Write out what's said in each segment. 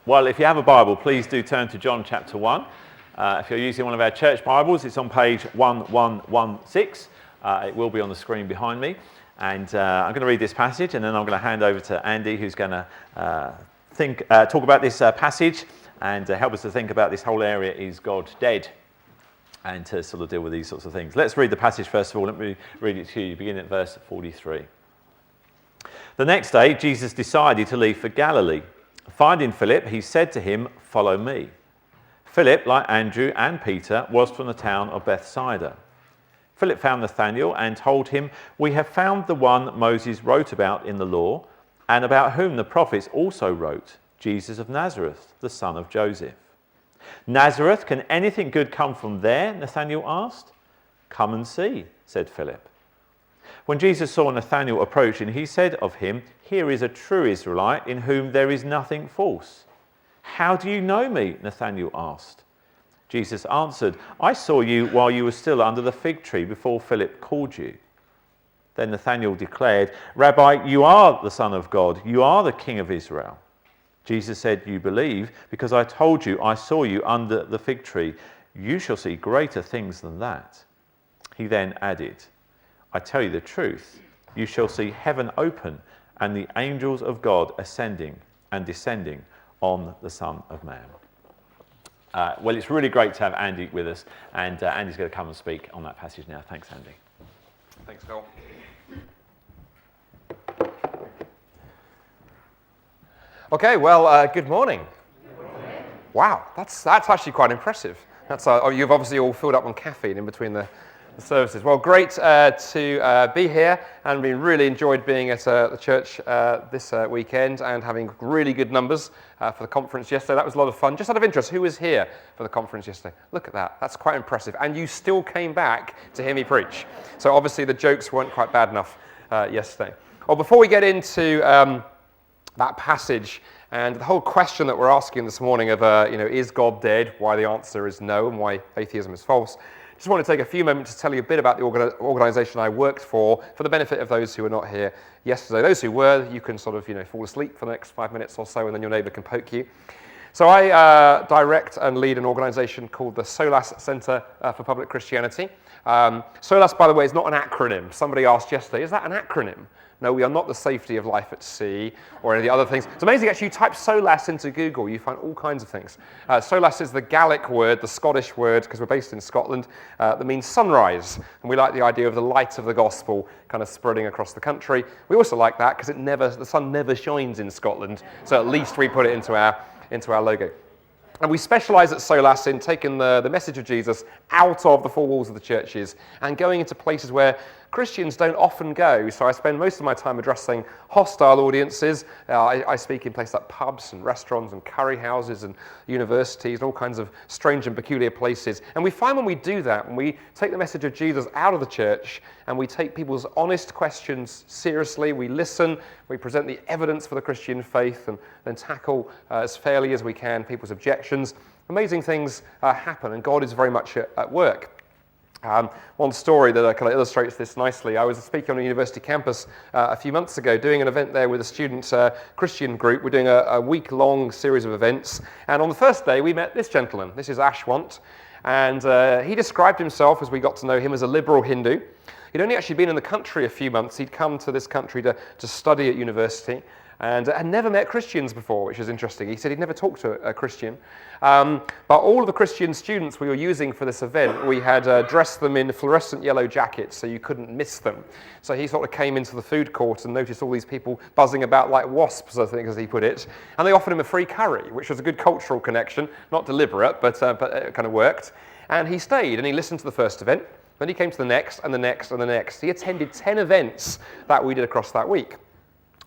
Well, if you have a Bible, please do turn to John chapter 1. If you're using one of our church Bibles, it's on page 1116. It will be on the screen behind me. And I'm going to read this passage, and then I'm going to hand over to Andy, who's going to talk about this passage and help us to think about this whole area, is God dead? And to sort of deal with these sorts of things. Let's read the passage first of all. Let me read it to you. Begin at verse 43. The next day, Jesus decided to leave for Galilee. Finding Philip, he said to him, "Follow me." Philip, like Andrew and Peter, was from the town of Bethsaida. Philip found Nathanael and told him, "We have found the one Moses wrote about in the law, and about whom the prophets also wrote, Jesus of Nazareth, the son of Joseph." "Nazareth, can anything good come from there?" Nathanael asked. "Come and see," said Philip. When Jesus saw Nathanael approaching, he said of him, "Here is a true Israelite in whom there is nothing false." "How do you know me?" Nathanael asked. Jesus answered, "I saw you while you were still under the fig tree before Philip called you." Then Nathanael declared, "Rabbi, you are the Son of God. You are the King of Israel." Jesus said, "You believe because I told you I saw you under the fig tree. You shall see greater things than that." He then added, "I tell you the truth, you shall see heaven open and the angels of God ascending and descending on the Son of Man." Well, it's really great to have Andy with us, and Andy's going to come and speak on that passage now. Thanks, Andy. Thanks, Phil. Okay, well, good morning. Good morning. Wow, that's actually quite impressive. You've obviously all filled up on caffeine in between the services. Well, great to be here, and we really enjoyed being at the church this weekend and having really good numbers for the conference yesterday. That was a lot of fun. Just out of interest, who was here for the conference yesterday? Look at that. That's quite impressive. And you still came back to hear me preach. So obviously the jokes weren't quite bad enough yesterday. Well, before we get into that passage and the whole question that we're asking this morning of, is God dead? Why the answer is no, and why atheism is false. Just want to take a few moments to tell you a bit about the organisation I worked for the benefit of those who were not here yesterday. Those who were, you can sort of, fall asleep for the next 5 minutes or so, and then your neighbour can poke you. So I direct and lead an organisation called the SOLAS Centre for Public Christianity. SOLAS, by the way, is not an acronym. Somebody asked yesterday, is that an acronym? No, we are not the safety of life at sea or any of the other things. It's amazing, actually, you type SOLAS into Google, you find all kinds of things. SOLAS is the Gaelic word, the Scottish word, because we're based in Scotland, that means sunrise. And we like the idea of the light of the gospel kind of spreading across the country. We also like that because the sun never shines in Scotland, so at least we put it into our logo. And we specialise at SOLAS in taking the message of Jesus out of the four walls of the churches and going into places where Christians don't often go. So I spend most of my time addressing hostile audiences. I speak in places like pubs and restaurants and curry houses and universities and all kinds of strange and peculiar places. And we find when we do that, when we take the message of Jesus out of the church and we take people's honest questions seriously, we listen, we present the evidence for the Christian faith and then tackle as fairly as we can people's objections, amazing things happen, and God is very much at work. One story that kind of illustrates this nicely. I was speaking on a university campus a few months ago, doing an event there with a student Christian group. We're doing a week-long series of events, and on the first day we met this gentleman. This is Ashwant, and he described himself, as we got to know him, as a liberal Hindu. He'd only actually been in the country a few months. He'd come to this country to study at university, and had never met Christians before, which is interesting. He said he'd never talked to a Christian. But all of the Christian students we were using for this event, we had dressed them in fluorescent yellow jackets so you couldn't miss them. So he sort of came into the food court and noticed all these people buzzing about like wasps, I think, as he put it. And they offered him a free curry, which was a good cultural connection, not deliberate, but it kind of worked. And he stayed and he listened to the first event. Then he came to the next and the next and the next. He attended 10 events that we did across that week.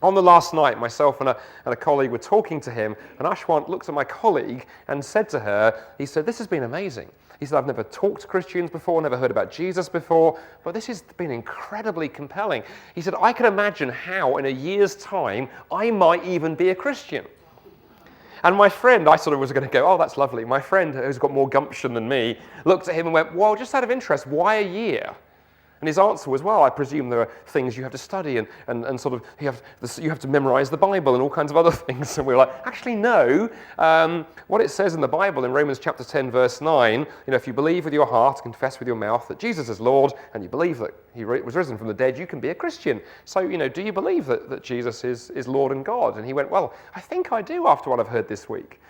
On the last night, myself and a colleague were talking to him, and Ashwant looked at my colleague and said to her, he said, "This has been amazing." He said, "I've never talked to Christians before, never heard about Jesus before, but this has been incredibly compelling." He said, "I can imagine how in a year's time I might even be a Christian." And my friend, I sort of was going to go, "Oh, that's lovely." My friend, who's got more gumption than me, looked at him and went, "Well, just out of interest, why a year?" And his answer was, well, I presume there are things you have to study and sort of you have to memorize the Bible and all kinds of other things. And we were like, actually, no. What it says in the Bible in Romans chapter 10, verse 9, if you believe with your heart, confess with your mouth that Jesus is Lord, and you believe that he was risen from the dead, you can be a Christian. So, do you believe that Jesus is Lord and God? And he went, well, I think I do after what I've heard this week.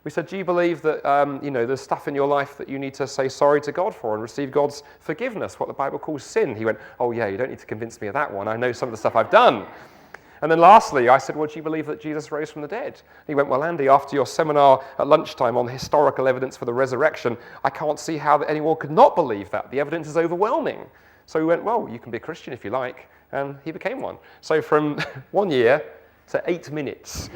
We said, do you believe that, there's stuff in your life that you need to say sorry to God for and receive God's forgiveness, what the Bible calls sin? He went, oh yeah, you don't need to convince me of that one. I know some of the stuff I've done. And then lastly, I said, well, do you believe that Jesus rose from the dead? He went, well, Andy, after your seminar at lunchtime on historical evidence for the resurrection, I can't see how anyone could not believe that. The evidence is overwhelming. So we went, well, you can be a Christian if you like. And he became one. So from 1 year to 8 minutes.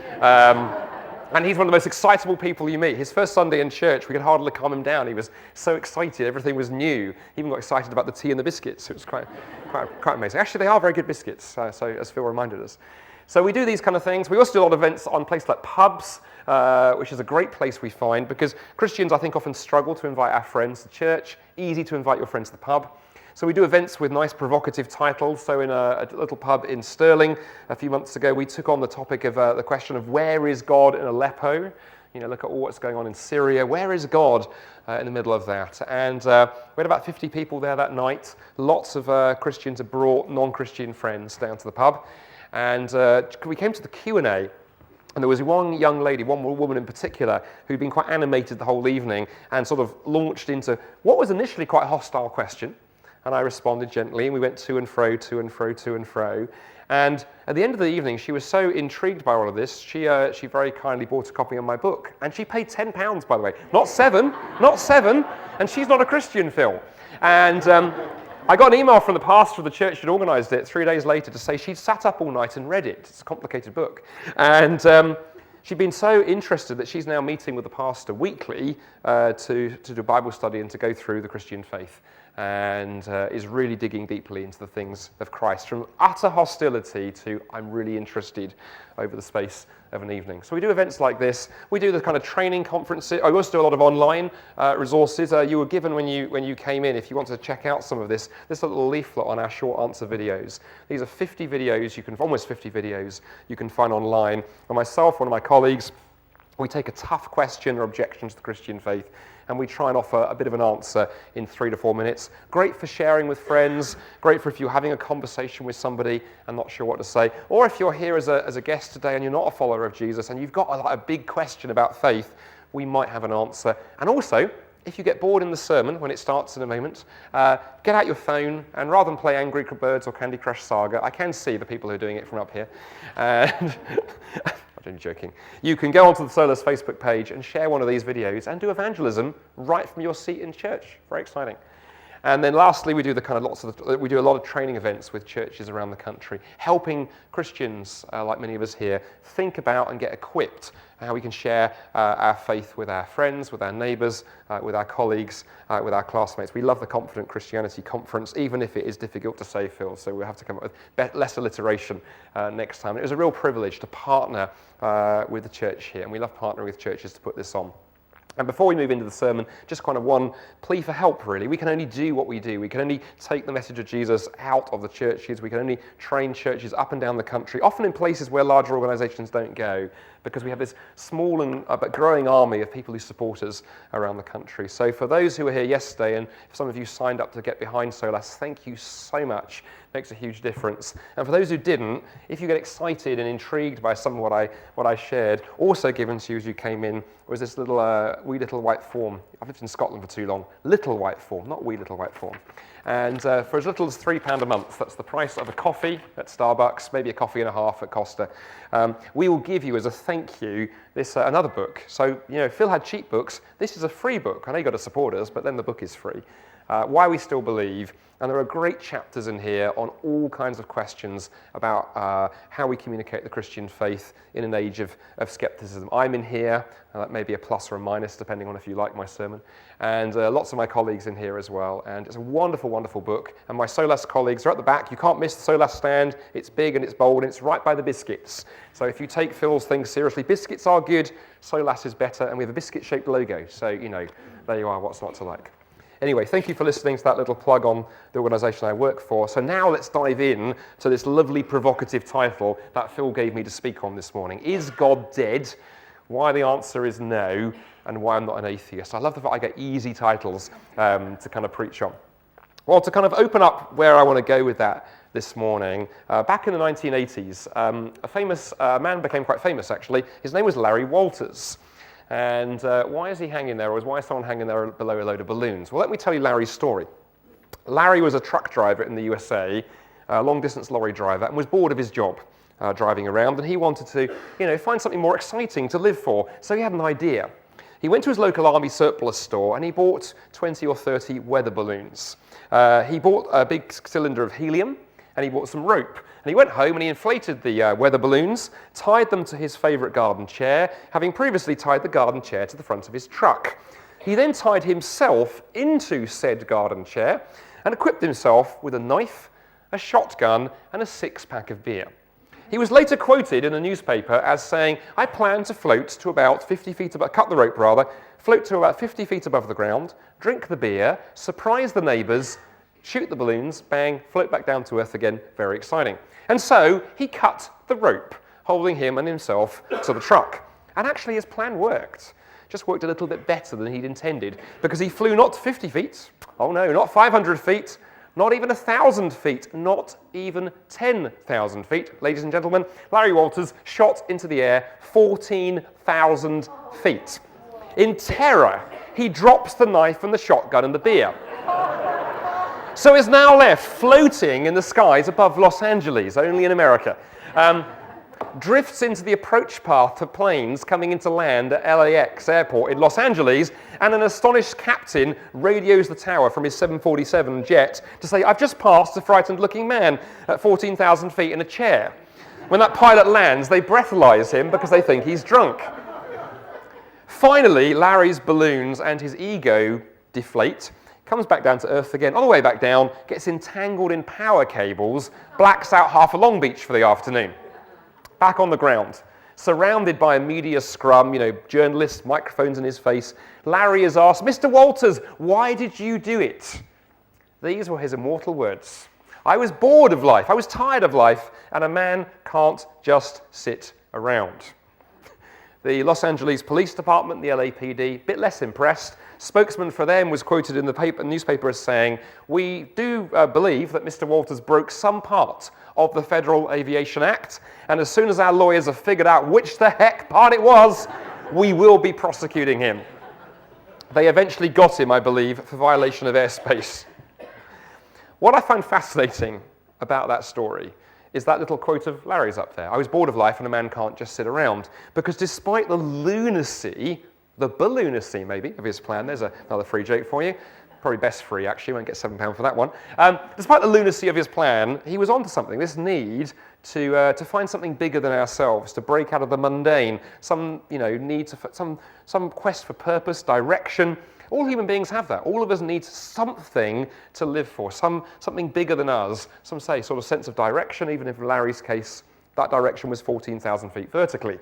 And he's one of the most excitable people you meet. His first Sunday in church, we could hardly calm him down. He was so excited. Everything was new. He even got excited about the tea and the biscuits. It was quite amazing. Actually, they are very good biscuits, so as Phil reminded us. So we do these kind of things. We also do a lot of events on places like pubs, which is a great place we find, because Christians, I think, often struggle to invite our friends to church. Easy to invite your friends to the pub. So we do events with nice provocative titles. So in a little pub in Stirling a few months ago, we took on the topic of the question of where is God in Aleppo? Look at all what's going on in Syria. Where is God in the middle of that? And we had about 50 people there that night. Lots of Christians had brought non-Christian friends down to the pub. And we came to the Q&A. And there was one young lady, one woman in particular, who'd been quite animated the whole evening and sort of launched into what was initially quite a hostile question. And I responded gently, and we went to and fro, to and fro, to and fro. And at the end of the evening, she was so intrigued by all of this, she very kindly bought a copy of my book. And she paid £10, by the way. Not seven. And she's not a Christian, Phil. And I got an email from the pastor of the church who'd organised it 3 days later to say she'd sat up all night and read it. It's a complicated book. And she'd been so interested that she's now meeting with the pastor weekly to do Bible study and to go through the Christian faith. And is really digging deeply into the things of Christ, from utter hostility to I'm really interested over the space of an evening. So we do events like this. We do the kind of training conferences. I also do a lot of online resources. You were given when you came in, if you want to check out some of this little leaflet on our short answer videos. These are 50 videos, almost 50 videos you can find online. And myself, one of my colleagues, we take a tough question or objection to the Christian faith, and we try and offer a bit of an answer in 3 to 4 minutes. Great for sharing with friends, great for if you're having a conversation with somebody and not sure what to say, or if you're here as a guest today and you're not a follower of Jesus and you've got a big question about faith, we might have an answer. And also, if you get bored in the sermon when it starts in a moment, get out your phone and rather than play Angry Birds or Candy Crush Saga, I can see the people who are doing it from up here. And I'm joking. You can go onto the SOLAS Facebook page and share one of these videos and do evangelism right from your seat in church. Very exciting. And then lastly, we do we do a lot of training events with churches around the country, helping Christians, like many of us here, think about and get equipped how we can share our faith with our friends, with our neighbours, with our colleagues, with our classmates. We love the Confident Christianity Conference, even if it is difficult to say, Phil, so we'll have to come up with less alliteration next time. It was a real privilege to partner with the church here, and we love partnering with churches to put this on. And before we move into the sermon, just kind of one plea for help, really. We can only do what we do. We can only take the message of Jesus out of the churches. We can only train churches up and down the country, often in places where larger organisations don't go, because we have this small but growing army of people who support us around the country. So for those who were here yesterday, and if some of you signed up to get behind SOLAS, thank you so much. It makes a huge difference. And for those who didn't, if you get excited and intrigued by some of what I shared, also given to you as you came in was this little wee little white form. I've lived in Scotland for too long. Little white form, not wee little white form. And for as little as £3 a month, that's the price of a coffee at Starbucks, maybe a coffee and a half at Costa. We will give you as a thank you this another book. So, Phil had cheap books. This is a free book. I know you've got to support us, but then the book is free. Why We Still Believe. And there are great chapters in here on all kinds of questions about how we communicate the Christian faith in an age of skepticism. I'm in here. That may be a plus or a minus, depending on if you like my sermon. And lots of my colleagues in here as well. And it's a wonderful, wonderful book. And my SOLAS colleagues are at the back. You can't miss the SOLAS stand. It's big and it's bold and it's right by the biscuits. So if you take Phil's things seriously, biscuits are good, SOLAS is better, and we have a biscuit-shaped logo. So, there you are, what's not to like. Anyway, thank you for listening to that little plug on the organisation I work for. So now let's dive in to this lovely provocative title that Phil gave me to speak on this morning. Is God dead? Why the answer is no, and why I'm not an atheist. I love the fact I get easy titles to kind of preach on. Well, to kind of open up where I want to go with that this morning, back in the 1980s, a famous man became quite famous, actually. His name was Larry Walters. And why is he hanging there, or why is someone hanging there below a load of balloons? Well, let me tell you Larry's story. Larry was a truck driver in the USA, a long-distance lorry driver, and was bored of his job driving around, and he wanted to, find something more exciting to live for. So he had an idea. He went to his local army surplus store, and he bought 20 or 30 weather balloons. He bought a big cylinder of helium, and he bought some rope. And he went home and he inflated the weather balloons, tied them to his favourite garden chair, having previously tied the garden chair to the front of his truck. He then tied himself into said garden chair and equipped himself with a knife, a shotgun, and a 6-pack of beer. He was later quoted in a newspaper as saying, I plan to float to about 50 feet above, cut the rope rather, float to about 50 feet above the ground, drink the beer, surprise the neighbours, shoot the balloons, bang, float back down to earth again, very exciting. And so he cut the rope, holding him and himself to the truck. And actually his plan worked. Just worked a little bit better than he'd intended, because he flew not 50 feet, oh no, not 500 feet, not even 1,000 feet, not even 10,000 feet. Ladies and gentlemen, Larry Walters shot into the air 14,000 feet. In terror, he drops the knife and the shotgun and the beer. So is now left floating in the skies above Los Angeles, only in America. Drifts into the approach path for planes coming into land at LAX airport in Los Angeles, and an astonished captain radios the tower from his 747 jet to say, I've just passed a frightened-looking man at 14,000 feet in a chair. When that pilot lands, they breathalyze him because they think he's drunk. Finally, Larry's balloons and his ego deflate, comes back down to earth again, on the way back down, gets entangled in power cables, blacks out half of Long Beach for the afternoon. Back on the ground, surrounded by a media scrum, journalists, microphones in his face, Larry is asked, Mr. Walters, why did you do it? These were his immortal words. I was bored of life, I was tired of life, and a man can't just sit around. The Los Angeles Police Department, the LAPD, a bit less impressed. Spokesman for them was quoted in the newspaper as saying, we do believe that Mr. Walters broke some part of the Federal Aviation Act, and as soon as our lawyers have figured out which the heck part it was, we will be prosecuting him. They eventually got him, I believe, for violation of airspace. What I find fascinating about that story is that little quote of Larry's up there. I was bored of life and a man can't just sit around. Because despite the lunacy, the balloonacy maybe, of his plan, there's another free joke for you. Probably best free, actually, won't get £7 for that one. Despite the lunacy of his plan, he was onto something, this need to find something bigger than ourselves, to break out of the mundane, some need to, some quest for purpose, direction. All human beings have that. All of us need something to live for, something bigger than us, some say sort of sense of direction, even if in Larry's case, that direction was 14,000 feet vertically.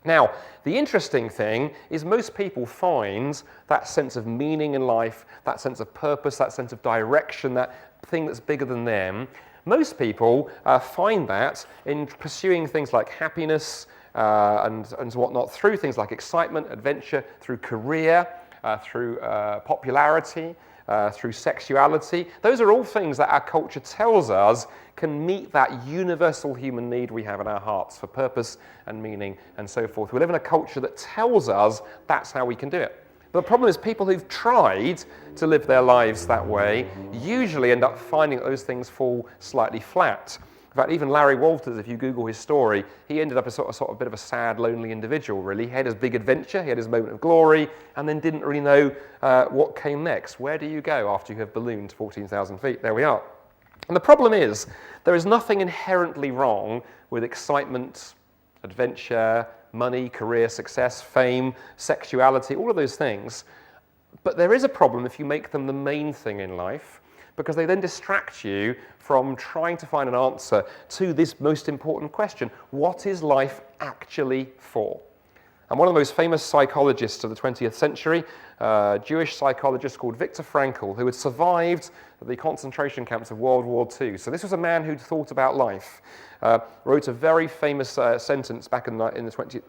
Now, the interesting thing is most people find that sense of meaning in life, that sense of purpose, that sense of direction, that thing that's bigger than them. Most people find that in pursuing things like happiness and whatnot, through things like excitement, adventure, through career, through popularity, through sexuality. Those are all things that our culture tells us can meet that universal human need we have in our hearts for purpose and meaning and so forth. We live in a culture that tells us that's how we can do it. But the problem is people who've tried to live their lives that way usually end up finding that those things fall slightly flat. In fact, even Larry Walters, if you Google his story, he ended up a sort of bit of a sad, lonely individual, really. He had his big adventure, he had his moment of glory, and then didn't really know what came next. Where do you go after you have ballooned 14,000 feet? There we are. And the problem is, there is nothing inherently wrong with excitement, adventure, money, career, success, fame, sexuality, all of those things. But there is a problem if you make them the main thing in life, because they then distract you from trying to find an answer to this most important question. What is life actually for? And one of the most famous psychologists of the 20th century, a Jewish psychologist called Viktor Frankl, who had survived the concentration camps of World War II. So this was a man who'd thought about life, wrote a very famous sentence back in the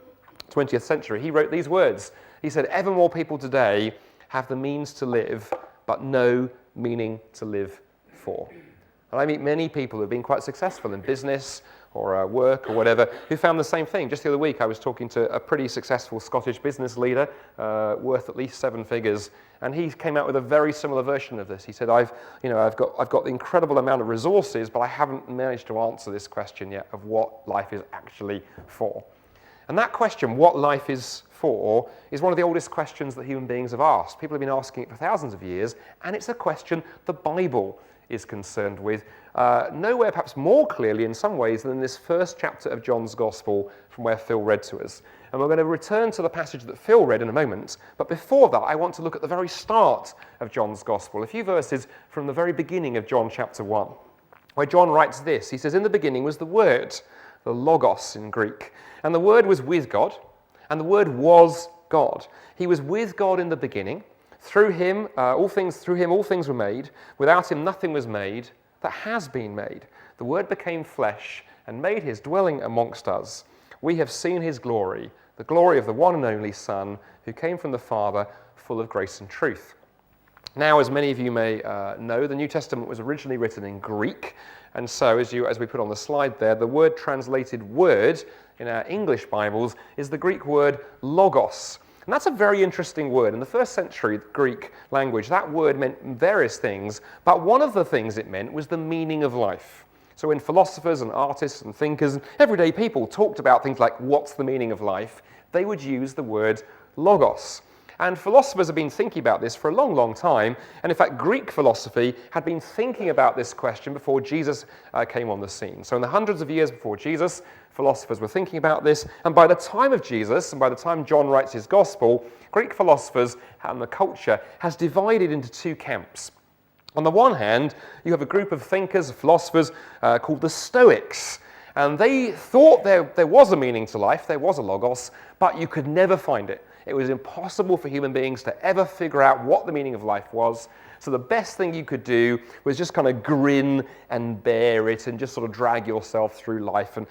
20th century. He wrote these words. He said, "Ever more people today have the means to live, but no meaning to live for." And I meet many people who have been quite successful in business or work or whatever, who found the same thing. Just the other week, I was talking to a pretty successful Scottish business leader, worth at least 7 figures, and he came out with a very similar version of this. He said, I've got the incredible amount of resources, but I haven't managed to answer this question yet of what life is actually for. And that question, what life is for, is one of the oldest questions that human beings have asked. People have been asking it for thousands of years, and it's a question the Bible is concerned with, nowhere perhaps more clearly in some ways than in this first chapter of John's Gospel from where Phil read to us. And we're going to return to the passage that Phil read in a moment, but before that I want to look at the very start of John's Gospel, a few verses from the very beginning of John chapter 1, where John writes this. He says, "In the beginning was the Word," the Logos in Greek, "and the Word was with God, and the Word was God. He was with God in the beginning. Through him, all things were made. Without him, nothing was made that has been made. The Word became flesh and made his dwelling amongst us. We have seen his glory, the glory of the one and only Son, who came from the Father, full of grace and truth." Now, as many of you may know, the New Testament was originally written in Greek, and so as we put on the slide there, the word translated word in our English Bibles is the Greek word logos. And that's a very interesting word. In the first century Greek language, that word meant various things, but one of the things it meant was the meaning of life. So when philosophers and artists and thinkers and everyday people talked about things like what's the meaning of life, they would use the word logos. And philosophers have been thinking about this for a long, long time. And in fact, Greek philosophy had been thinking about this question before Jesus came on the scene. So in the hundreds of years before Jesus, philosophers were thinking about this. And by the time of Jesus, and by the time John writes his gospel, Greek philosophers and the culture has divided into 2 camps. On the one hand, you have a group of thinkers, philosophers, called the Stoics. And they thought there was a meaning to life, there was a logos, but you could never find it. It was impossible for human beings to ever figure out what the meaning of life was. So the best thing you could do was just kind of grin and bear it and just sort of drag yourself through life. And,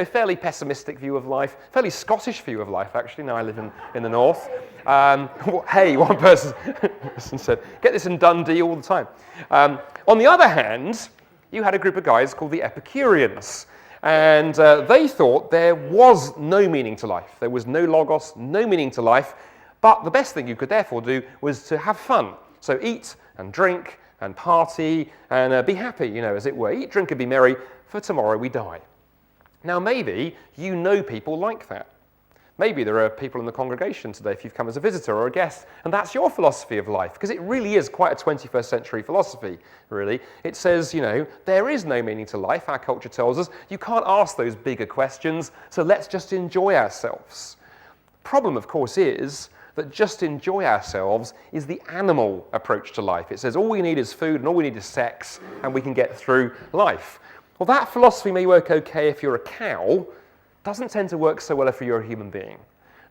fairly pessimistic view of life, fairly Scottish view of life, actually. Now I live in the north. Hey, one person said, get this in Dundee all the time. On the other hand, you had a group of guys called the Epicureans. And they thought there was no meaning to life. There was no logos, no meaning to life. But the best thing you could therefore do was to have fun. So eat and drink and party and be happy, as it were. Eat, drink and be merry, for tomorrow we die. Now maybe you know people like that. Maybe there are people in the congregation today, if you've come as a visitor or a guest, and that's your philosophy of life, because it really is quite a 21st century philosophy, really. It says, there is no meaning to life, our culture tells us. You can't ask those bigger questions, so let's just enjoy ourselves. Problem, of course, is that just enjoy ourselves is the animal approach to life. It says all we need is food and all we need is sex, and we can get through life. Well, that philosophy may work okay if you're a cow, doesn't tend to work so well if you're a human being.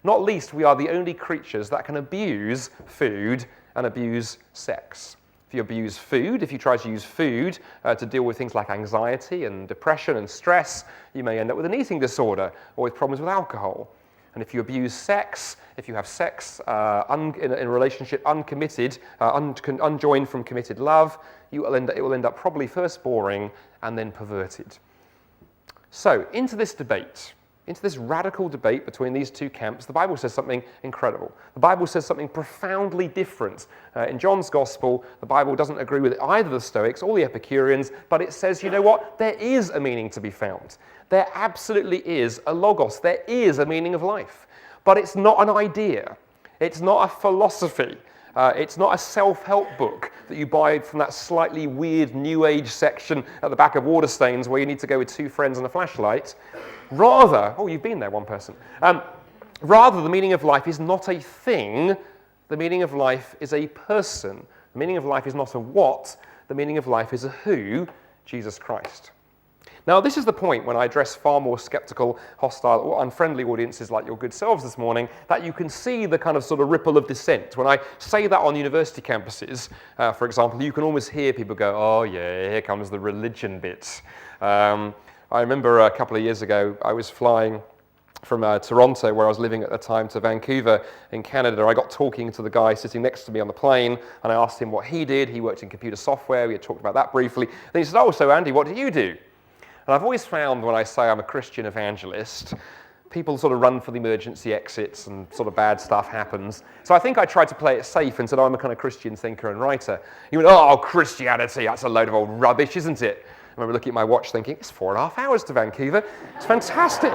Not least, we are the only creatures that can abuse food and abuse sex. If you abuse food, if you try to use food to deal with things like anxiety and depression and stress, you may end up with an eating disorder or with problems with alcohol. And if you abuse sex, if you have sex in a relationship uncommitted, unjoined from committed love, it will end up probably first boring and then perverted. So, into this debate, into this radical debate between these 2 camps, the Bible says something incredible. The Bible says something profoundly different. In John's Gospel, the Bible doesn't agree with either the Stoics or the Epicureans, but it says, you know what? There is a meaning to be found. There absolutely is a logos. There is a meaning of life. But it's not an idea. It's not a philosophy. It's not a self-help book that you buy from that slightly weird New Age section at the back of Waterstones where you need to go with 2 friends and a flashlight. Rather, you've been there, one person. Rather, the meaning of life is not a thing. The meaning of life is a person. The meaning of life is not a what. The meaning of life is a who, Jesus Christ. Now, this is the point when I address far more skeptical, hostile, or unfriendly audiences like your good selves this morning, that you can see the kind of sort of ripple of dissent. When I say that on university campuses, for example, you can almost hear people go, oh yeah, here comes the religion bit. I remember a couple of years ago, I was flying from Toronto, where I was living at the time, to Vancouver in Canada. I got talking to the guy sitting next to me on the plane, and I asked him what he did. He worked in computer software. We had talked about that briefly. Then he said, oh, so Andy, what do you do? And I've always found when I say I'm a Christian evangelist, people sort of run for the emergency exits and sort of bad stuff happens. So I think I tried to play it safe and said, oh, I'm a kind of Christian thinker and writer. He went, oh, Christianity, that's a load of old rubbish, isn't it? I remember looking at my watch thinking, it's 4.5 hours to Vancouver. It's fantastic.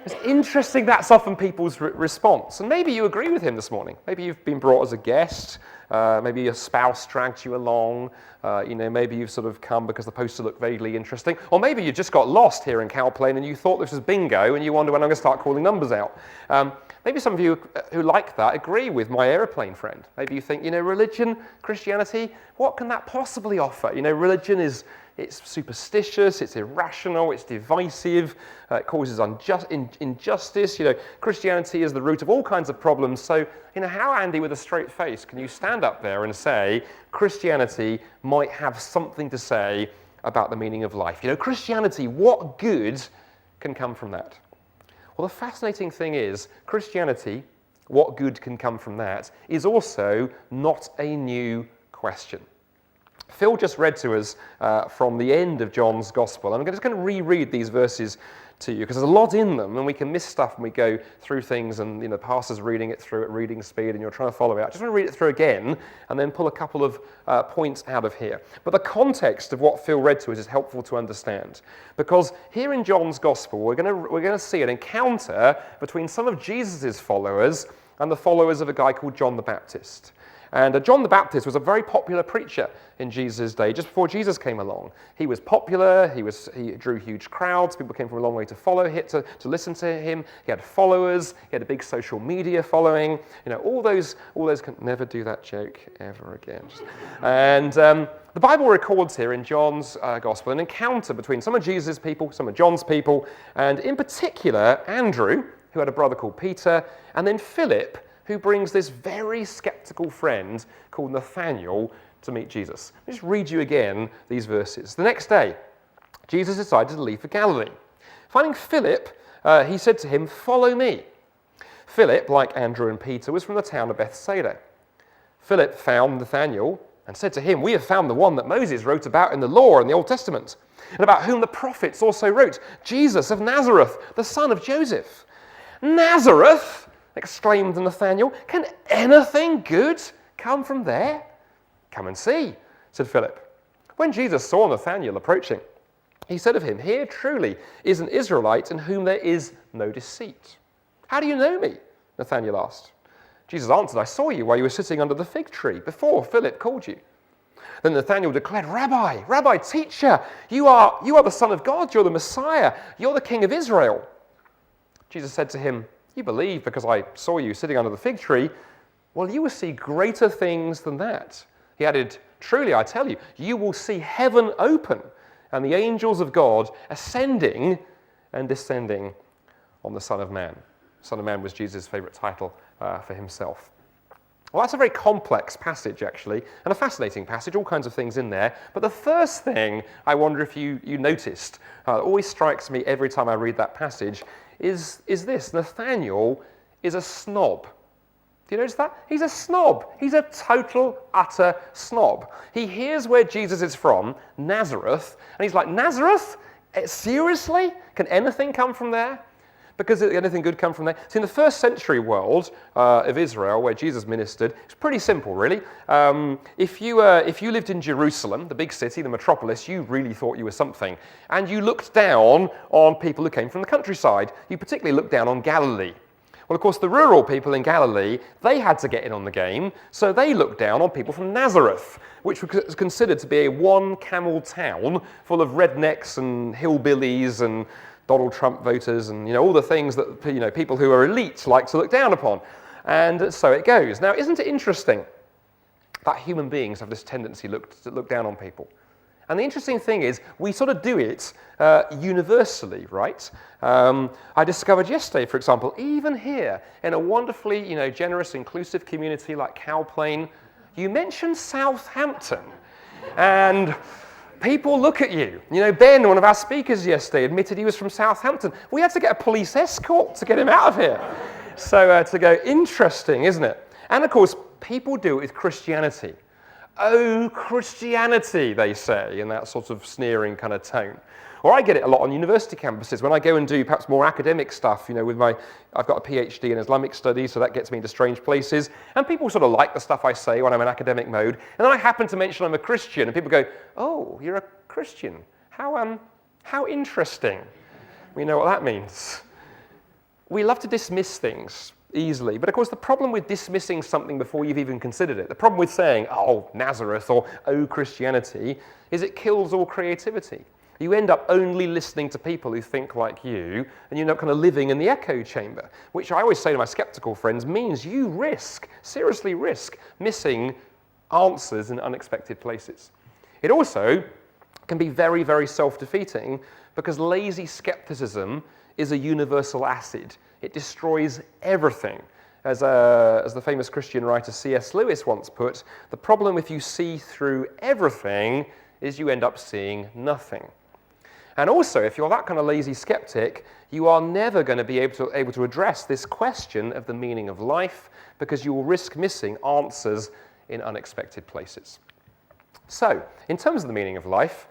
It's interesting that's often people's response. And maybe you agree with him this morning. Maybe you've been brought as a guest. Maybe your spouse dragged you along. Maybe you've sort of come because the poster looked vaguely interesting. Or maybe you just got lost here in Cowplain and you thought this was bingo and you wonder when I'm going to start calling numbers out. Maybe some of you who like that agree with my aeroplane friend. Maybe you think, religion, Christianity, what can that possibly offer? Religion it's superstitious, it's irrational, it's divisive, it causes injustice. Christianity is the root of all kinds of problems. So, how, Andy, with a straight face, can you stand up there and say Christianity might have something to say about the meaning of life? Christianity, what good can come from that? Well, the fascinating thing is, Christianity, what good can come from that, is also not a new question. Phil just read to us from the end of John's Gospel. I'm just going to reread these verses to you because there's a lot in them and we can miss stuff when we go through things and the pastor's reading it through at reading speed and you're trying to follow it. I just want to read it through again and then pull a couple of points out of here. But the context of what Phil read to us is helpful to understand because here in John's Gospel we're going to see an encounter between some of Jesus' followers and the followers of a guy called John the Baptist. And John the Baptist was a very popular preacher in Jesus' day, just before Jesus came along. He was popular, he drew huge crowds, people came from a long way to follow him, to listen to him. He had followers, he had a big social media following. All those can never do that joke ever again. And the Bible records here in John's Gospel an encounter between some of Jesus' people, some of John's people, and in particular Andrew, who had a brother called Peter, and then Philip, who brings this very skeptical friend called Nathanael to meet Jesus. I'll just read you again these verses. The next day, Jesus decided to leave for Galilee. Finding Philip, he said to him, "Follow me." Philip, like Andrew and Peter, was from the town of Bethsaida. Philip found Nathanael and said to him, "We have found the one that Moses wrote about in the law and the Old Testament, and about whom the prophets also wrote, Jesus of Nazareth, the son of Joseph." "Nazareth!" exclaimed Nathanael. "Can anything good come from there?" "Come and see," said Philip. When Jesus saw Nathanael approaching, he said of him, "Here truly is an Israelite in whom there is no deceit." "How do you know me?" Nathanael asked. Jesus answered, "I saw you while you were sitting under the fig tree before Philip called you." Then Nathanael declared, Rabbi, teacher, you are the Son of God, you're the Messiah, you're the King of Israel." Jesus said to him, "You believe because I saw you sitting under the fig tree. Well, you will see greater things than that." He added, "Truly, I tell you, you will see heaven open and the angels of God ascending and descending on the Son of Man." Son of Man was Jesus' favorite title for himself. Well, that's a very complex passage, actually, and a fascinating passage, all kinds of things in there. But the first thing I wonder if you noticed, always strikes me every time I read that passage, is this: Nathanael is a snob. Do you notice that? He's a snob. He's a total, utter snob. He hears where Jesus is from, Nazareth, and he's like, "Nazareth? Seriously? Can anything come from there?" Because anything good come from there? See, in the first century world of Israel, where Jesus ministered, it's pretty simple, really. If you lived in Jerusalem, the big city, the metropolis, you really thought you were something. And you looked down on people who came from the countryside. You particularly looked down on Galilee. Well, of course, the rural people in Galilee, they had to get in on the game, so they looked down on people from Nazareth, which was considered to be a one-camel town full of rednecks and hillbillies and Donald Trump voters and all the things that people who are elite like to look down upon. And so it goes. Now, isn't it interesting that human beings have this tendency to look down on people? And the interesting thing is, we sort of do it universally, right? I discovered yesterday, for example, even here in a wonderfully, generous, inclusive community like Cowplain, you mentioned Southampton, and people look at you. Ben, one of our speakers yesterday, admitted he was from Southampton. We had to get a police escort to get him out of here. So to go, interesting, isn't it? And of course, people do it with Christianity. Oh, Christianity, they say, in that sort of sneering kind of tone. Or I get it a lot on university campuses when I go and do perhaps more academic stuff, I've got a PhD in Islamic studies, so that gets me into strange places. And people sort of like the stuff I say when I'm in academic mode. And then I happen to mention I'm a Christian, and people go, oh, you're a Christian. How interesting. We know what that means. We love to dismiss things easily. But of course, the problem with dismissing something before you've even considered it, the problem with saying, oh, Nazareth, or oh, Christianity, is it kills all creativity. You end up only listening to people who think like you, and you're not kind of living in the echo chamber, which I always say to my skeptical friends means you seriously risk missing answers in unexpected places. It also can be very, very self-defeating because lazy skepticism is a universal acid. It destroys everything. As the famous Christian writer C.S. Lewis once put, the problem if you see through everything is you end up seeing nothing. And also, if you're that kind of lazy skeptic, you are never going to be able to address this question of the meaning of life because you will risk missing answers in unexpected places. So, in terms of the meaning of life,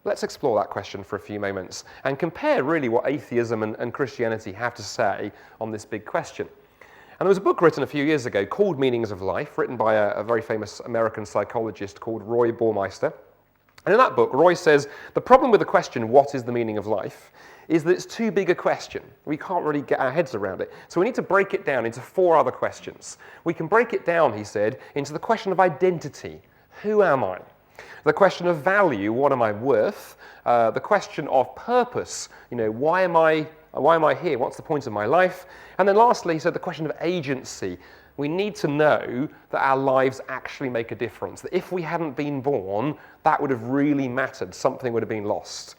let's explore that question for a few moments and compare really what atheism and Christianity have to say on this big question. And there was a book written a few years ago called Meanings of Life, written by a very famous American psychologist called Roy Baumeister. And in that book, Roy says, the problem with the question, what is the meaning of life, is that it's too big a question. We can't really get our heads around it. So we need to break it down into 4 other questions. We can break it down, he said, into the question of identity. Who am I? The question of value, what am I worth? The question of purpose, why am I here? What's the point of my life? And then lastly, he said the question of agency. We need to know that our lives actually make a difference. That if we hadn't been born, that would have really mattered. Something would have been lost.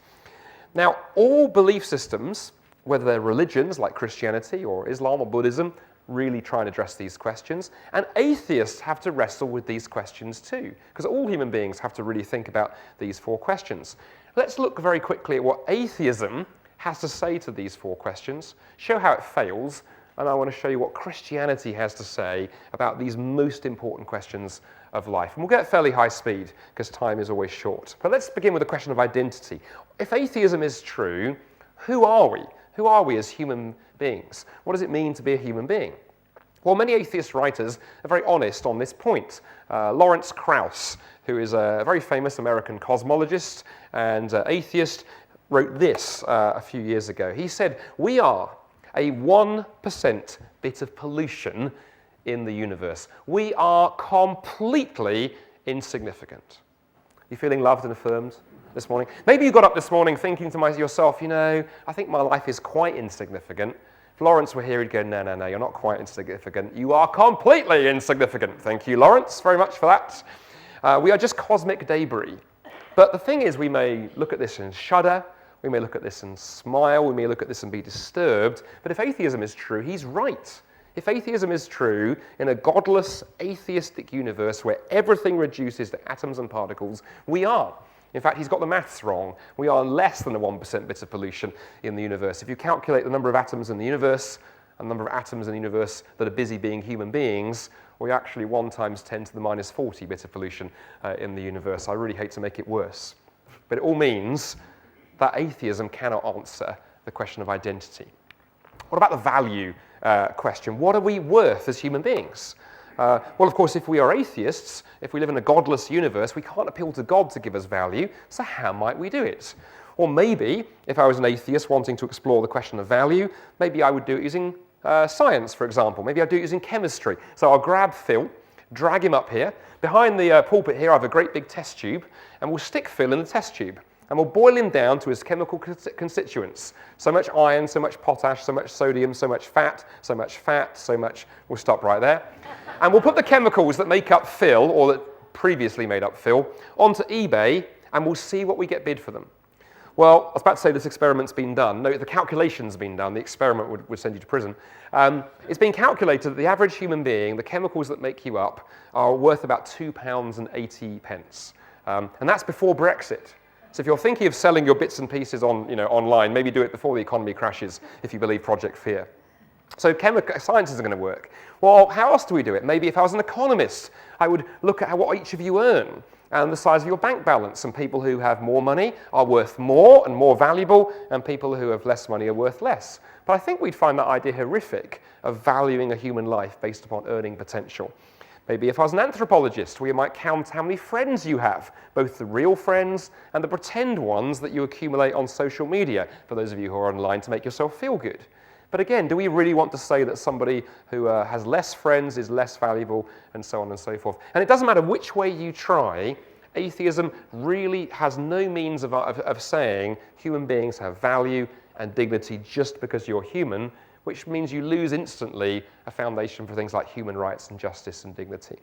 Now, all belief systems, whether they're religions like Christianity or Islam or Buddhism, really try and address these questions. And atheists have to wrestle with these questions too, because all human beings have to really think about these 4 questions. Let's look very quickly at what atheism has to say to these 4 questions, show how it fails, and I want to show you what Christianity has to say about these most important questions of life. And we'll get at fairly high speed, because time is always short. But let's begin with the question of identity. If atheism is true, who are we? Who are we as human beings? What does it mean to be a human being? Well, many atheist writers are very honest on this point. Lawrence Krauss, who is a very famous American cosmologist and atheist, wrote this a few years ago. He said, we are a 1% bit of pollution in the universe. We are completely insignificant. You feeling loved and affirmed this morning? Maybe you got up this morning thinking to yourself, I think my life is quite insignificant. If Lawrence were here, he'd go, no, you're not quite insignificant. You are completely insignificant. Thank you, Lawrence, very much for that. We are just cosmic debris. But the thing is, we may look at this and shudder. We may look at this and smile. We may look at this and be disturbed. But if atheism is true, he's right. If atheism is true, in a godless, atheistic universe where everything reduces to atoms and particles, we are. In fact, he's got the maths wrong. We are less than a 1% bit of pollution in the universe. If you calculate the number of atoms in the universe and the number of atoms in the universe that are busy being human beings, we're actually 1 times 10 to the minus 40 bit of pollution in the universe. I really hate to make it worse. But it all means that atheism cannot answer the question of identity. What about the value question? What are we worth as human beings? Well, of course, if we are atheists, if we live in a godless universe, we can't appeal to God to give us value, so how might we do it? Or maybe, if I was an atheist wanting to explore the question of value, maybe I would do it using science, for example. Maybe I'd do it using chemistry. So I'll grab Phil, drag him up here. Behind the pulpit here, I have a great big test tube, and we'll stick Phil in the test tube. And we'll boil him down to his chemical constituents. So much iron, so much potash, so much sodium, so much fat, so much fat, so much... We'll stop right there. And we'll put the chemicals that make up Phil, or that previously made up Phil, onto eBay, and we'll see what we get bid for them. Well, I was about to say this experiment's been done. No, the calculation's been done. The experiment would send you to prison. It's been calculated that the average human being, the chemicals that make you up, are worth about £2.80. And that's before Brexit. So if you're thinking of selling your bits and pieces online, maybe do it before the economy crashes, if you believe Project Fear. So science isn't going to work. Well, how else do we do it? Maybe if I was an economist, I would look at what each of you earn and the size of your bank balance. And people who have more money are worth more and more valuable, and people who have less money are worth less. But I think we'd find that idea horrific of valuing a human life based upon earning potential. Maybe if I was an anthropologist, we might count how many friends you have, both the real friends and the pretend ones that you accumulate on social media, for those of you who are online, to make yourself feel good. But again, do we really want to say that somebody who has less friends is less valuable, and so on and so forth? And it doesn't matter which way you try, atheism really has no means of saying human beings have value and dignity just because you're human, which means you lose instantly a foundation for things like human rights and justice and dignity.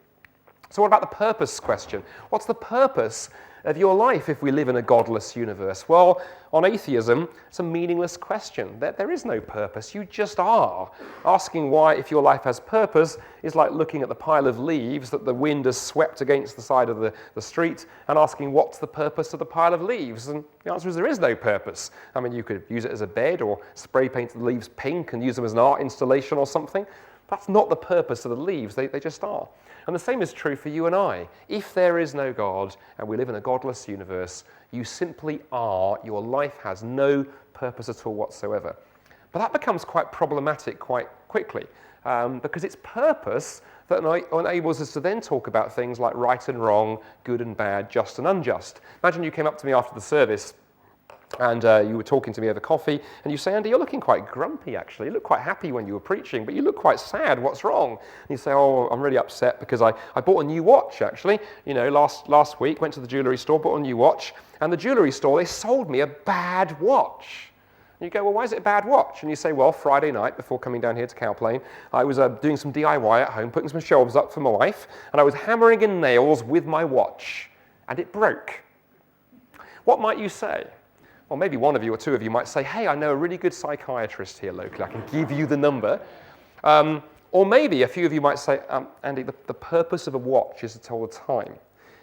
So what about the purpose question? What's the purpose of your life if we live in a godless universe? Well, on atheism, it's a meaningless question. There is no purpose. You just are. Asking why, if your life has purpose, is like looking at the pile of leaves that the wind has swept against the side of the street and asking what's the purpose of the pile of leaves. And the answer is there is no purpose. I mean, you could use it as a bed or spray paint the leaves pink and use them as an art installation or something. That's not the purpose of the leaves. They just are. And the same is true for you and I. If there is no God and we live in a godless universe, you simply are. Your life has no purpose at all whatsoever. But that becomes quite problematic quite quickly because it's purpose that enables us to then talk about things like right and wrong, good and bad, just and unjust. Imagine you came up to me after the service and you were talking to me over coffee, and you say, Andy, you're looking quite grumpy, actually. You look quite happy when you were preaching, but you look quite sad. What's wrong? And you say, oh, I'm really upset because I bought a new watch, actually. You know, last week, went to the jewellery store, bought a new watch, and the jewellery store, they sold me a bad watch. And you go, well, why is it a bad watch? And you say, well, Friday night, before coming down here to Cowplain, I was doing some DIY at home, putting some shelves up for my wife, and I was hammering in nails with my watch, and it broke. What might you say? Or maybe one of you or two of you might say, hey, I know a really good psychiatrist here locally. I can give you the number. Or maybe a few of you might say, Andy, the purpose of a watch is to tell the time.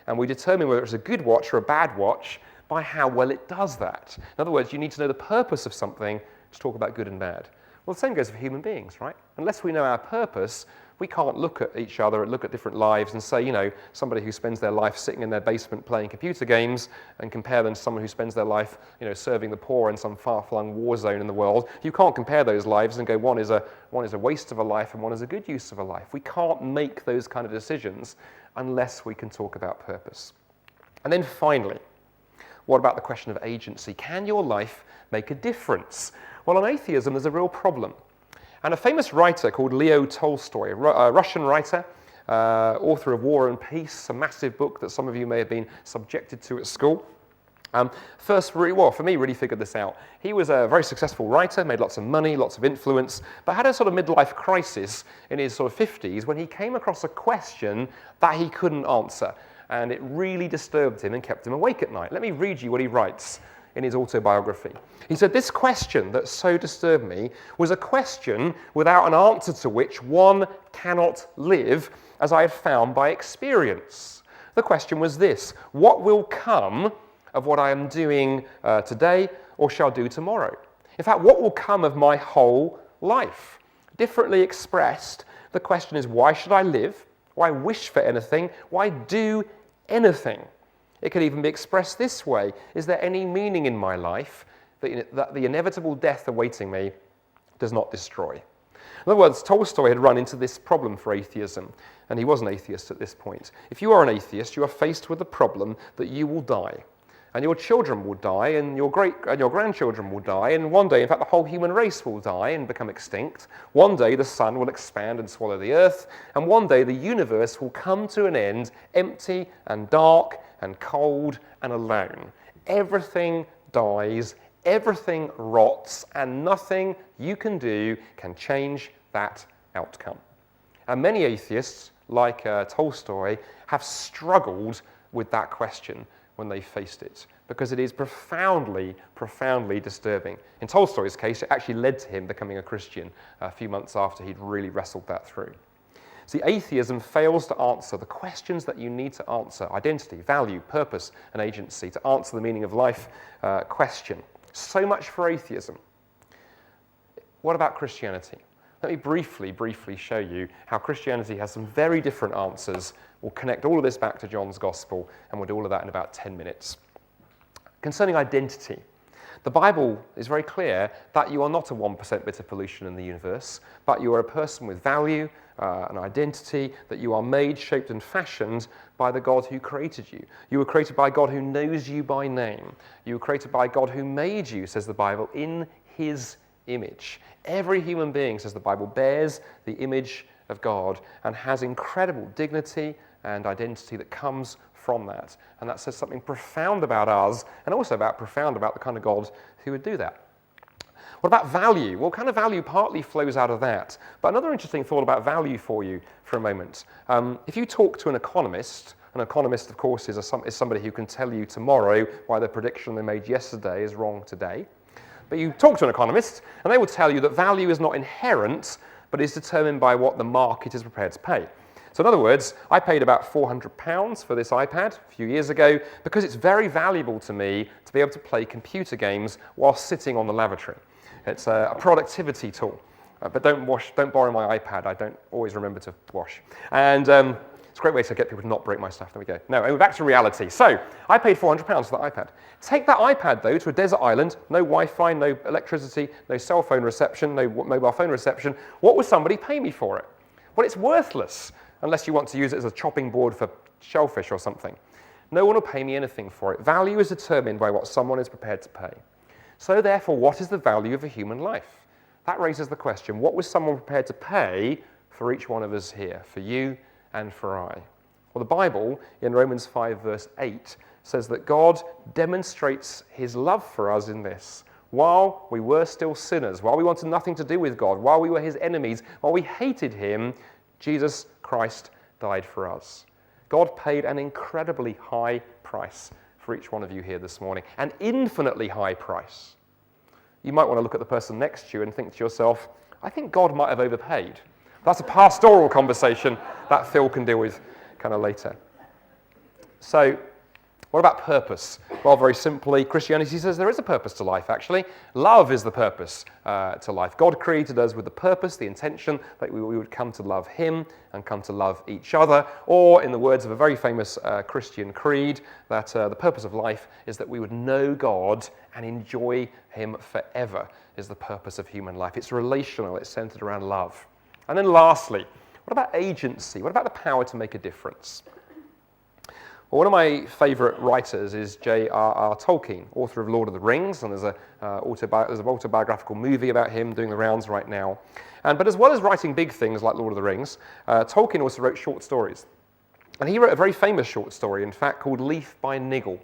And we determine whether it's a good watch or a bad watch by how well it does that. In other words, you need to know the purpose of something to talk about good and bad. Well, the same goes for human beings, right? Unless we know our purpose, we can't look at each other and look at different lives and say, you know, somebody who spends their life sitting in their basement playing computer games and compare them to someone who spends their life, you know, serving the poor in some far-flung war zone in the world. You can't compare those lives and go, one is a waste of a life and one is a good use of a life. We can't make those kind of decisions unless we can talk about purpose. And then finally, what about the question of agency? Can your life make a difference? Well, on atheism, there's a real problem. And a famous writer called Leo Tolstoy, a Russian writer, author of War and Peace, a massive book that some of you may have been subjected to at school, for me, really figured this out. He was a very successful writer, made lots of money, lots of influence, but had a sort of midlife crisis in his sort of 50s when he came across a question that he couldn't answer. And it really disturbed him and kept him awake at night. Let me read you what he writes in his autobiography. He said, this question that so disturbed me was a question without an answer to which one cannot live, as I had found by experience. The question was this: what will come of what I am doing today or shall do tomorrow? In fact, what will come of my whole life? Differently expressed, the question is, why should I live? Why wish for anything? Why do anything? It could even be expressed this way: is there any meaning in my life that the inevitable death awaiting me does not destroy? In other words, Tolstoy had run into this problem for atheism, and he was an atheist at this point. If you are an atheist, you are faced with the problem that you will die, and your children will die, and your grandchildren will die, and one day, in fact, the whole human race will die and become extinct. One day, the sun will expand and swallow the earth, and one day, the universe will come to an end, empty and dark and cold and alone. Everything dies, everything rots, and nothing you can do can change that outcome. And many atheists, like Tolstoy, have struggled with that question. when they faced it, because it is profoundly, profoundly disturbing. In Tolstoy's case, it actually led to him becoming a Christian a few months after he'd really wrestled that through. See, atheism fails to answer the questions that you need to answer: identity, value, purpose, and agency, to answer the meaning of life question. So much for atheism. What about Christianity? Let me briefly show you how Christianity has some very different answers. We'll connect all of this back to John's Gospel, and we'll do all of that in about 10 minutes. Concerning identity, the Bible is very clear that you are not a 1% bit of pollution in the universe, but you are a person with value, an identity, that you are made, shaped, and fashioned by the God who created you. You were created by God who knows you by name. You were created by God who made you, says the Bible, in his image. Every human being, says the Bible, bears the image of God and has incredible dignity and identity that comes from that. And that says something profound about us, and also profound about the kind of God who would do that. What about value? Well, kind of value partly flows out of that. But another interesting thought about value for you for a moment. If you talk to an economist, of course, is somebody who can tell you tomorrow why the prediction they made yesterday is wrong today. But you talk to an economist, and they will tell you that value is not inherent, but is determined by what the market is prepared to pay. So in other words, I paid about £400 for this iPad a few years ago because it's very valuable to me to be able to play computer games while sitting on the lavatory. It's a productivity tool. But don't borrow my iPad. I don't always remember to wash. And it's a great way to get people to not break my stuff. There we go. No, and back to reality. So I paid £400 for that iPad. Take that iPad, though, to a desert island, no Wi-Fi, no electricity, no cell phone reception, no mobile phone reception. What would somebody pay me for it? Well, it's worthless, unless you want to use it as a chopping board for shellfish or something. No one will pay me anything for it. Value is determined by what someone is prepared to pay. So therefore, what is the value of a human life? That raises the question, what was someone prepared to pay for each one of us here, for you and for I? Well, the Bible, in Romans 5, verse 8, says that God demonstrates his love for us in this. While we were still sinners, while we wanted nothing to do with God, while we were his enemies, while we hated him, Jesus Christ died for us. God paid an incredibly high price for each one of you here this morning, an infinitely high price. You might want to look at the person next to you and think to yourself, I think God might have overpaid. That's a pastoral conversation that Phil can deal with kind of later. So, what about purpose? Well, very simply, Christianity says there is a purpose to life, actually. Love is the purpose to life. God created us with the purpose, the intention that we would come to love him and come to love each other. Or, in the words of a very famous Christian creed, that the purpose of life is that we would know God and enjoy him forever, is the purpose of human life. It's relational, it's centered around love. And then lastly, what about agency? What about the power to make a difference? Well, one of my favourite writers is J.R.R. Tolkien, author of Lord of the Rings, and there's an autobiographical movie about him doing the rounds right now. But as well as writing big things like Lord of the Rings, Tolkien also wrote short stories. And he wrote a very famous short story, in fact, called Leaf by Niggle.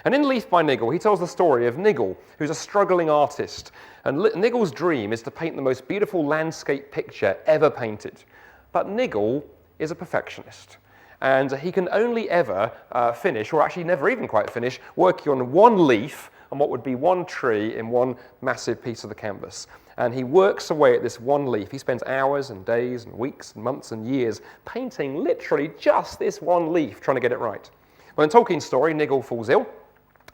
And in Leaf by Niggle, he tells the story of Niggle, who's a struggling artist. And Niggle's dream is to paint the most beautiful landscape picture ever painted. But Niggle is a perfectionist. And he can only ever finish, or actually never even quite finish, working on one leaf on what would be one tree in one massive piece of the canvas. And he works away at this one leaf. He spends hours and days and weeks and months and years painting literally just this one leaf, trying to get it right. Well, in Tolkien's story, Niggle falls ill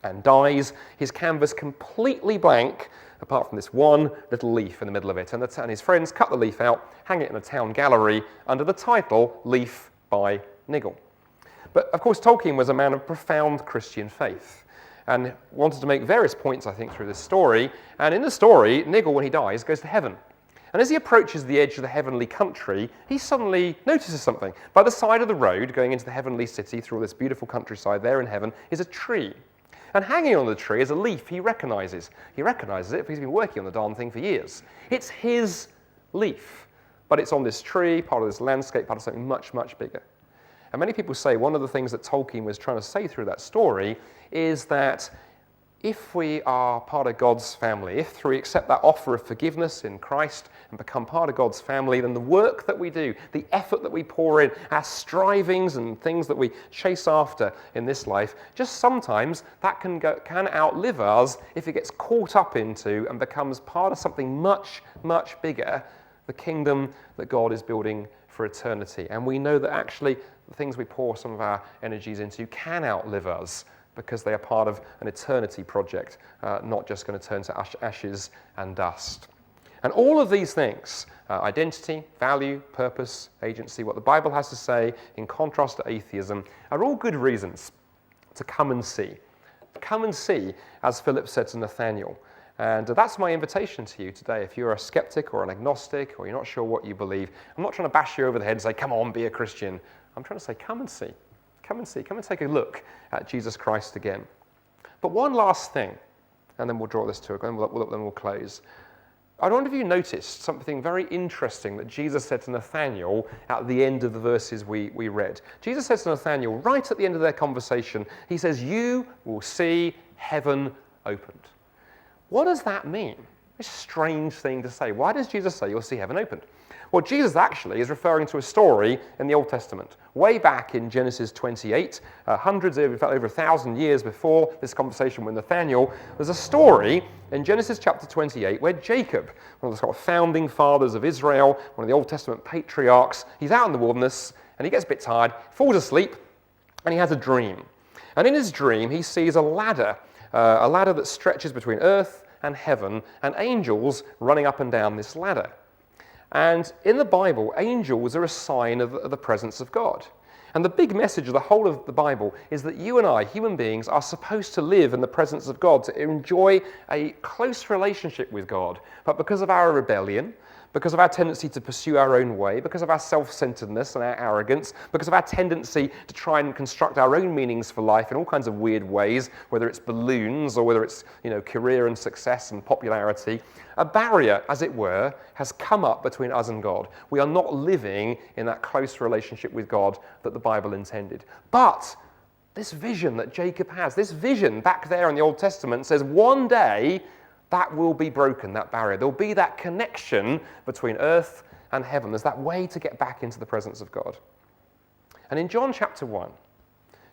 and dies, his canvas completely blank, apart from this one little leaf in the middle of it. And his friends cut the leaf out, hang it in a town gallery under the title Leaf by Niggle. But of course, Tolkien was a man of profound Christian faith and wanted to make various points, I think, through this story. And in the story, Niggle, when he dies, goes to heaven. And as he approaches the edge of the heavenly country, he suddenly notices something. By the side of the road, going into the heavenly city through all this beautiful countryside there in heaven, is a tree. And hanging on the tree is a leaf he recognizes. He recognizes it because he's been working on the darn thing for years. It's his leaf, but it's on this tree, part of this landscape, part of something much, much bigger. And many people say one of the things that Tolkien was trying to say through that story is that if we are part of God's family, if we accept that offer of forgiveness in Christ and become part of God's family, then the work that we do, the effort that we pour in, our strivings and things that we chase after in this life, just sometimes that can outlive us if it gets caught up into and becomes part of something much, much bigger, the kingdom that God is building for eternity. And we know that actually the things we pour some of our energies into can outlive us, because they are part of an eternity project, not just going to turn to ashes and dust. And all of these things, identity, value, purpose, agency, what the Bible has to say in contrast to atheism, are all good reasons to come and see. Come and see, as Philip said to Nathanael. And that's my invitation to you today. If you're a skeptic or an agnostic, or you're not sure what you believe, I'm not trying to bash you over the head and say, come on, be a Christian. I'm trying to say, come and see. Come and see. Come and take a look at Jesus Christ again. But one last thing, and then we'll draw this to a close, then we'll close. I wonder if you noticed something very interesting that Jesus said to Nathanael at the end of the verses we read. Jesus says to Nathanael, right at the end of their conversation, he says, you will see heaven opened. What does that mean? It's a strange thing to say. Why does Jesus say you'll see heaven opened? Well, Jesus actually is referring to a story in the Old Testament. Way back in Genesis 28, hundreds, in fact over 1,000 years before this conversation with Nathanael, there's a story in Genesis chapter 28 where Jacob, one of the sort of founding fathers of Israel, one of the Old Testament patriarchs, he's out in the wilderness and he gets a bit tired, falls asleep, and he has a dream. And in his dream, he sees a ladder that stretches between earth and heaven, and angels running up and down this ladder. And in the Bible, angels are a sign of the presence of God. And the big message of the whole of the Bible is that you and I, human beings, are supposed to live in the presence of God, to enjoy a close relationship with God. But because of our rebellion, because of our tendency to pursue our own way, because of our self-centeredness and our arrogance, because of our tendency to try and construct our own meanings for life in all kinds of weird ways, whether it's balloons or whether it's, career and success and popularity, a barrier, as it were, has come up between us and God. We are not living in that close relationship with God that the Bible intended. But this vision that Jacob has, this vision back there in the Old Testament says one day that will be broken, that barrier. There'll be that connection between earth and heaven. There's that way to get back into the presence of God. And in John chapter 1,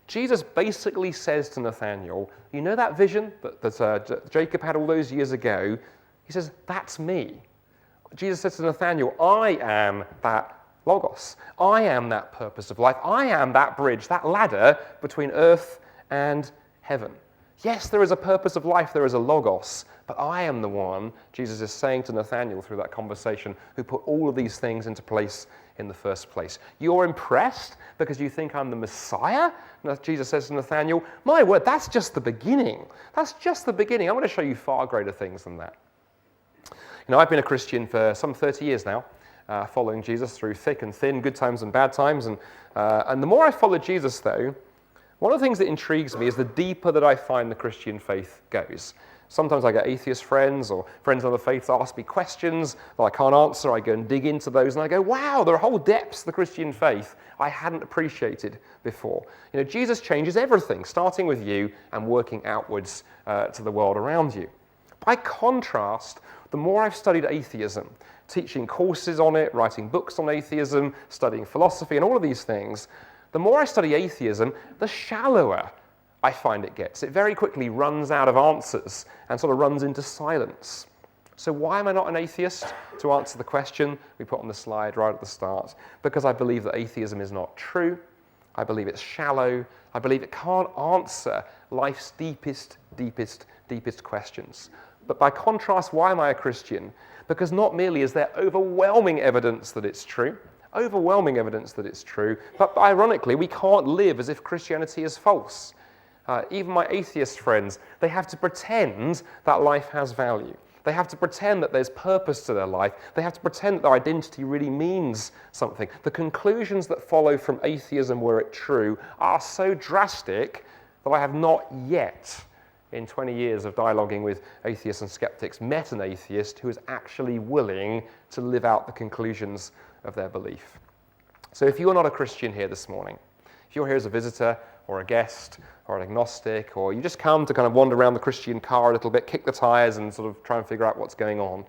Jesus basically says to Nathanael, you know that vision that Jacob had all those years ago? He says, that's me. Jesus says to Nathanael, I am that Logos. I am that purpose of life. I am that bridge, that ladder between earth and heaven. Yes, there is a purpose of life, there is a Logos, but I am the one, Jesus is saying to Nathanael through that conversation, who put all of these things into place in the first place. You're impressed because you think I'm the Messiah? Jesus says to Nathanael, my word, that's just the beginning. That's just the beginning. I'm going to show you far greater things than that. I've been a Christian for some 30 years now, following Jesus through thick and thin, good times and bad times. And the more I follow Jesus, though, one of the things that intrigues me is the deeper that I find the Christian faith goes. Sometimes I get atheist friends or friends of other faiths ask me questions that I can't answer. I go and dig into those and I go, wow, there are whole depths of the Christian faith I hadn't appreciated before. Jesus changes everything, starting with you and working outwards to the world around you. By contrast, the more I've studied atheism, teaching courses on it, writing books on atheism, studying philosophy and all of these things, the more I study atheism, the shallower I find it gets. It very quickly runs out of answers and sort of runs into silence. So why am I not an atheist? To answer the question we put on the slide right at the start. Because I believe that atheism is not true. I believe it's shallow. I believe it can't answer life's deepest questions. But by contrast, why am I a Christian? Because not merely is there overwhelming evidence that it's true, but ironically, we can't live as if Christianity is false. Even my atheist friends, they have to pretend that life has value. They have to pretend that there's purpose to their life. They have to pretend that their identity really means something. The conclusions that follow from atheism, were it true, are so drastic that I have not yet, in 20 years of dialoguing with atheists and skeptics, met an atheist who is actually willing to live out the conclusions of their belief. So if you're not a Christian here this morning, if you're here as a visitor or a guest or an agnostic, or you just come to kind of wander around the Christian car a little bit, kick the tires and sort of try and figure out what's going on,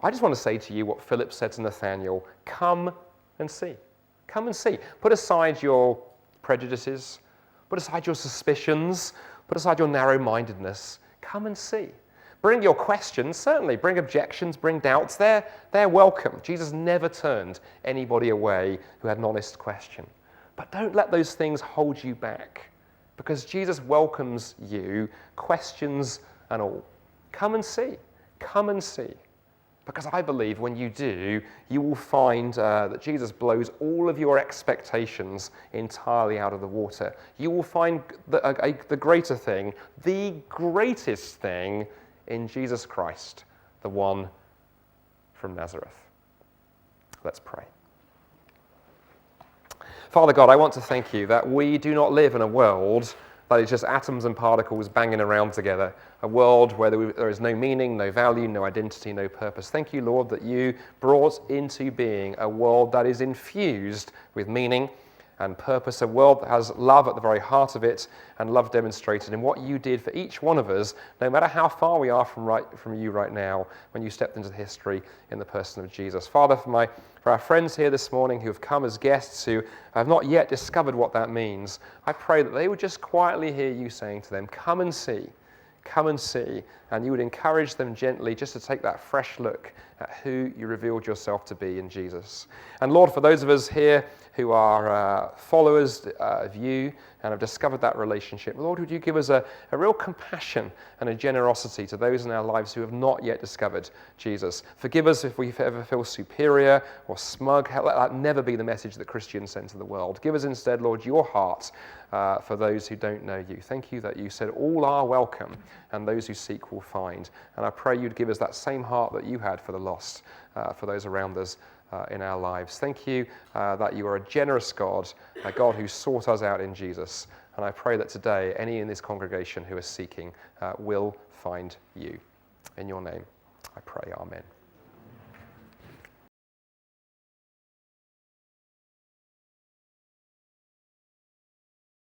I just want to say to you what Philip said to Nathanael: come and see. Come and see. Put aside your prejudices, put aside your suspicions, put aside your narrow-mindedness. Come and see. Bring your questions, certainly. Bring objections, bring doubts. They're welcome. Jesus never turned anybody away who had an honest question. But don't let those things hold you back, because Jesus welcomes you, questions and all. Come and see. Come and see. Because I believe when you do, you will find that Jesus blows all of your expectations entirely out of the water. You will find the greater thing, the greatest thing in Jesus Christ, the one from Nazareth. Let's pray. Father God, I want to thank you that we do not live in a world that is just atoms and particles banging around together, a world where there is no meaning, no value, no identity, no purpose. Thank you, Lord, that you brought into being a world that is infused with meaning and purpose, a world that has love at the very heart of it, and love demonstrated in what you did for each one of us, no matter how far we are from you right now, when you stepped into history in the person of Jesus. Father, for our friends here this morning who have come as guests who have not yet discovered what that means, I pray that they would just quietly hear you saying to them, come and see, and you would encourage them gently just to take that fresh look at who you revealed yourself to be in Jesus. And Lord, for those of us here who are followers of you and have discovered that relationship, Lord, would you give us a real compassion and a generosity to those in our lives who have not yet discovered Jesus. Forgive us if we ever feel superior or smug. Let that never be the message that Christians send to the world. Give us instead, Lord, your heart for those who don't know you. Thank you that you said all are welcome and those who seek will find. And I pray you'd give us that same heart that you had for the lost, for those around us in our lives. Thank you that you are a generous God, a God who sought us out in Jesus. And I pray that today, any in this congregation who is seeking will find you. In your name, I pray, amen.